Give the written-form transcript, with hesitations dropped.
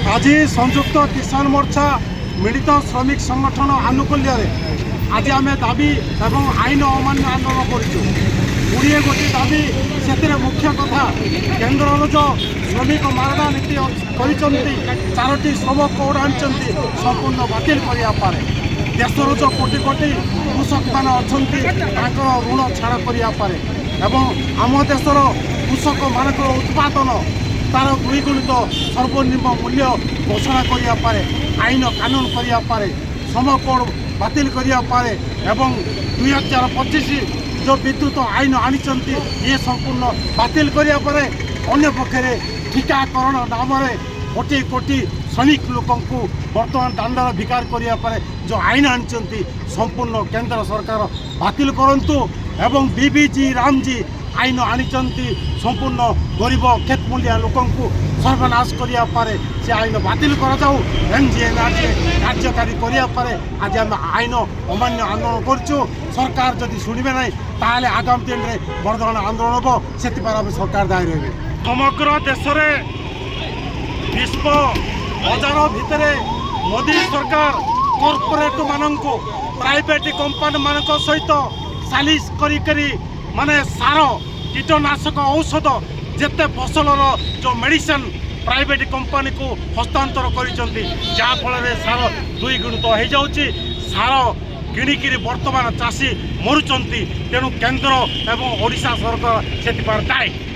आज संयुक्त किसान मोर्चा मिलित श्रमिक संगठन आनुकूल्य आज आम दाबी एवं आईन अमान्य आंदोलन करुए गोटे दाबी से मुख्य कथा केन्द्र जो श्रमिक मारदा नीति कर श्रम कोड आनी संपूर्ण बातिल करने देशर जो कोटी कोटी कृषक मान अच्छा ऋण छाड़ करने आम देशर कृषक मान उत्पादन तार द्विगुणित सर्वनिम्न मूल्य घोषणा करने आईन कानून करने श्रम कोड बातिल करने 2025 जो विद्युत आईन आनी ये संपूर्ण बातिल करने अन्य पक्षे टीकाकरण नाम कोटी कोटी श्रमिक लोक बर्तमान दांडर भिकार करने जो आईन आनी संपूर्ण केंद्र सरकार बातिल करूँ एवं बीबीजी रामजी आईन आनी संपूर्ण गरीब खेतमूलिया लोक सर्वनाश करने से आईन बातिल एनजीएनआरसी कार्यकारी करने आज आम आईन अमान्य आंदोलन करूँ सरकार जदि शुणे ना ताले आगामी दिन में बर्धमान आंदोलन हम से सरकार दायी रहे समग्र देश में विश्व बजार भितर मोदी सरकार कॉर्पोरेट मानक प्राइवेट कंपनी मान सहित सालिश करी माने सार कीटनाशक औषध जिते फसल जो मेडिसिन प्राइवेट कंपनी को हस्तांतर कर सार द्विगुणित हो जाऊँगी सार किणिकी बर्तमान चाषी मरुंच तेणु केंद्र एवं ओडिशा सरकार से दायी।